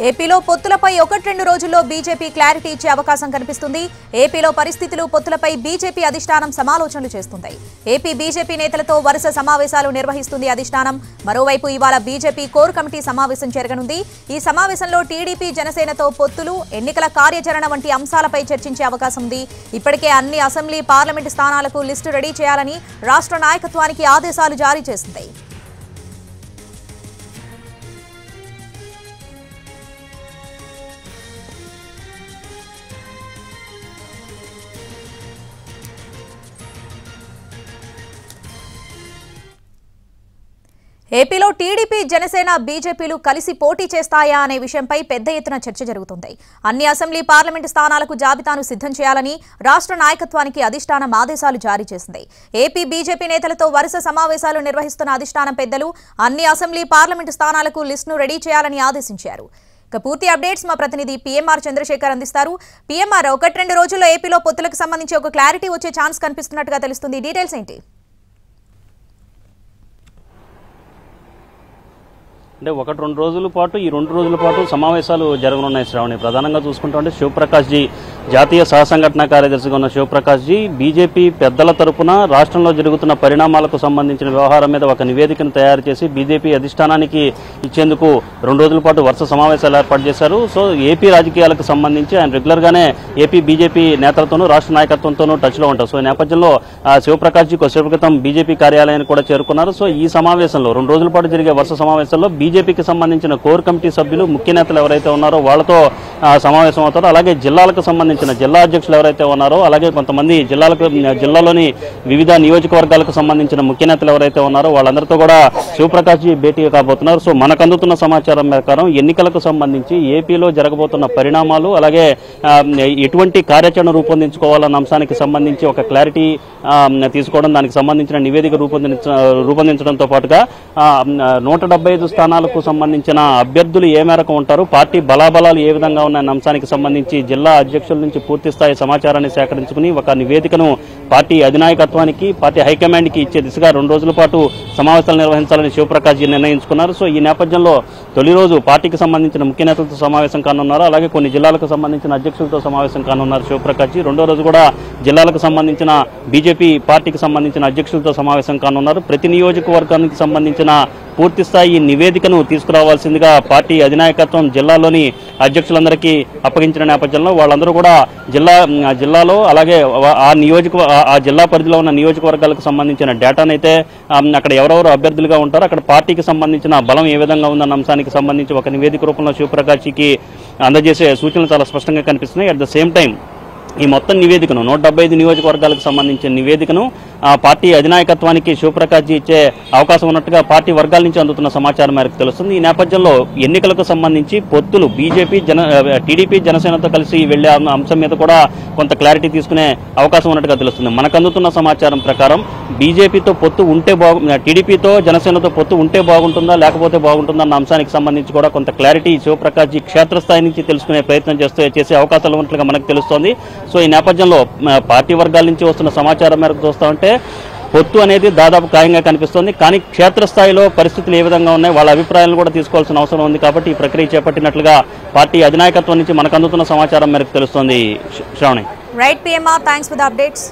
ఏపీలో పొత్తులపై 1-2 రోజుల్లో BJP clarity ఇచ్చే అవకాశం కనిపిస్తుంది. ఏపీలో పరిస్థితులు పొత్తులపై బీజేపీ అధిష్టానం సమాలోచనలు చేస్తుంది. ఏపీ బీజేపీ నేతలతో వరుస సమావేశాలు నిర్వహిస్తుంది అధిష్టానం. మరోవైపు ఇవాళ బీజేపీ కోర్ కమిటీ సమావేశం జరగనుంది. ఈ సమావేశంలో టీడీపీ జనసేనతో పొత్తులు, ఎన్నికల కార్యాచరణ వంటి అంశాలపై చర్చించే అవకాశం ఉంది. ఇప్పటికే అన్ని అసెంబ్లీ, పార్లమెంటు స్థానాలకు లిస్టు రెడీ చేయాలని రాష్ట్ర నాయకత్వానికి ఆదేశాలు జారీ చేసింది. ఏపీలో టీడీపీ, జనసేన, బీజేపీలు కలిసి పోటీ చేస్తాయా అనే విషయంపై పెద్ద ఎత్తున చర్చ జరుగుతుంది. అన్ని అసెంబ్లీ, పార్లమెంటు స్థానాలకు జాబితాను సిద్ధం చేయాలని రాష్ట్ర నాయకత్వానికి అధిష్టానం ఆదేశాలు జారీ చేసింది. ఏపీ బీజేపీ నేతలతో వరుస సమావేశాలు నిర్వహిస్తున్న అధిష్టానం పెద్దలు అన్ని అసెంబ్లీ, పార్లమెంటు స్థానాలకు లిస్టును రెడీ చేయాలని ఆదేశించారు. ఇక పూర్తి అప్డేట్స్ మా ప్రతినిధి పీఎంఆర్ చంద్రశేఖర్ అందిస్తారు. పీఎంఆర్, 1-2 రోజుల్లో ఏపీలో పొత్తులకు సంబంధించి ఒక క్లారిటీ వచ్చే ఛాన్స్ కనిపిస్తున్నట్టుగా తెలుస్తుంది. డీటెయిల్స్ ఏంటి? అంటే 1-2 రోజుల పాటు ఈ 2 రోజుల పాటు సమావేశాలు జరగనున్నాయి శ్రావణి. ప్రధానంగా చూసుకుంటే శివప్రకాష్ జీ, జాతీయ సహసంఘటన కార్యదర్శిగా ఉన్న శివప్రకాష్ జీ, బీజేపీ పెద్దల తరపున రాష్ట్రంలో జరుగుతున్న పరిణామాలకు సంబంధించిన వ్యవహారం మీద ఒక నివేదికను తయారు చేసి బీజేపీ అధిష్టానానికి ఇచ్చేందుకు 2 రోజుల పాటు వరుస సమావేశాలు ఏర్పాటు చేశారు. సో ఏపీ రాజకీయాలకు సంబంధించి ఆయన రెగ్యులర్గానే ఏపీ బీజేపీ నేతలతోనూ రాష్ట్ర నాయకత్వంతోనూ టచ్లో ఉంటారు. సో ఈ నేపథ్యంలో శివప్రకాష్ జీ కొద్దిసేపు క్రితం బీజేపీ కార్యాలయాన్ని కూడా చేరుకున్నారు. సో ఈ సమావేశంలో 2 రోజుల పాటు జరిగే వరుస సమావేశంలో బీజేపీకి సంబంధించిన కోర్ కమిటీ సభ్యులు, ముఖ్య నేతలు ఎవరైతే ఉన్నారో వాళ్ళతో సమావేశం అవుతారో, అలాగే జిల్లాలకు సంబంధించిన జిల్లా అధ్యక్షులు ఎవరైతే ఉన్నారో, అలాగే కొంతమంది జిల్లాలోని వివిధ నియోజకవర్గాలకు సంబంధించిన ముఖ్య నేతలు ఎవరైతే ఉన్నారో వాళ్ళందరితో కూడా శివప్రకాష్ జీ భేటీ కాబోతున్నారు. సో మనకు అందుతున్న సమాచారం ప్రకారం ఎన్నికలకు సంబంధించి ఏపీలో జరగబోతున్న పరిణామాలు, అలాగే ఎటువంటి కార్యాచరణ రూపొందించుకోవాలన్న అంశానికి సంబంధించి ఒక క్లారిటీ తీసుకోవడం, దానికి సంబంధించిన నివేదిక రూపొందించడంతో పాటుగా 175 స్థానాలకు సంబంధించిన అభ్యర్థులు ఏ మేరకు ఉంటారు, పార్టీ బలాబలాలు ఏ విధంగా ఉన్నాయన్న అంశానికి సంబంధించి జిల్లా అధ్యక్షుల నుంచి పూర్తి స్థాయి సమాచారాన్ని సేకరించుకుని ఒక నివేదికను పార్టీ అధినాయకత్వానికి, పార్టీ హైకమాండ్కి ఇచ్చే దిశగా 2 రోజుల పాటు సమావేశాలు నిర్వహించాలని శివప్రకాష్ జీ నిర్ణయించుకున్నారు. సో ఈ నేపథ్యంలో తొలి రోజు పార్టీకి సంబంధించిన ముఖ్య నేతలతో సమావేశం కానున్నారు, అలాగే కొన్ని జిల్లాలకు సంబంధించిన అధ్యక్షులతో సమావేశం కానున్నారు శివప్రకాష్ జీ. 2వ రోజు కూడా జిల్లాలకు సంబంధించిన బీజేపీ పార్టీకి సంబంధించిన అధ్యక్షులతో సమావేశం కానున్నారు. ప్రతి నియోజకవర్గానికి సంబంధించిన పూర్తి స్థాయి నివేదికను తీసుకురావాల్సిందిగా పార్టీ అధినాయకత్వం జిల్లాలోని అధ్యక్షులందరికీ అప్పగించిన నేపథ్యంలో వాళ్ళందరూ కూడా జిల్లాలో అలాగే ఆ జిల్లా పరిధిలో ఉన్న నియోజకవర్గాలకు సంబంధించిన డేటానైతే అక్కడ ఎవరెవరు అభ్యర్థులుగా ఉంటారో, అక్కడ పార్టీకి సంబంధించిన బలం ఏ విధంగా ఉందన్న అంశానికి సంబంధించి ఒక నివేదిక రూపంలో శివప్రకాష్కి అందజేసే సూచనలు చాలా స్పష్టంగా కనిపిస్తున్నాయి. అట్ ద సేమ్ టైం ఈ మొత్తం నివేదికను 175 నియోజకవర్గాలకు సంబంధించిన నివేదికను పార్టీ అధినాయకత్వానికి శివప్రకాష్ జీ ఇచ్చే అవకాశం ఉన్నట్టుగా పార్టీ వర్గాల నుంచి అందుతున్న సమాచారం మేరకు తెలుస్తుంది. ఈ నేపథ్యంలో ఎన్నికలకు సంబంధించి పొత్తులు బీజేపీ, టీడీపీ, జనసేనతో కలిసి వెళ్లే అంశం మీద కూడా కొంత క్లారిటీ తీసుకునే అవకాశం ఉన్నట్టుగా తెలుస్తుంది. మనకు అందుతున్న సమాచారం ప్రకారం బీజేపీతో పొత్తు ఉంటే టీడీపీతో జనసేనతో పొత్తు ఉంటే బాగుంటుందా, లేకపోతే బాగుంటుందా అన్న అంశానికి సంబంధించి కూడా కొంత క్లారిటీ శివప్రకాష్ జీ క్షేత్రస్థాయి నుంచి తెలుసుకునే ప్రయత్నం చేసే అవకాశాలు ఉన్నట్లుగా మనకు తెలుస్తోంది. సో ఈ నేపథ్యంలో పార్టీ వర్గాల నుంచి వస్తున్న సమాచారం మేరకు చూస్తూ ఉంటే పొత్తు అనేది దాదాపు ఖాయంగా కనిపిస్తోంది. కానీ క్షేత్రస్థాయిలో పరిస్థితులు ఏ విధంగా ఉన్నాయి, వాళ్ళ అభిప్రాయాలను కూడా తీసుకోవాల్సిన అవసరం ఉంది. కాబట్టి ఈ ప్రక్రియ చేపట్టినట్లుగా పార్టీ అధినాయకత్వం నుంచి మనకు అందుతున్న సమాచారం మేరకు తెలుస్తోంది. Shravani. Right PMR, thanks for the updates.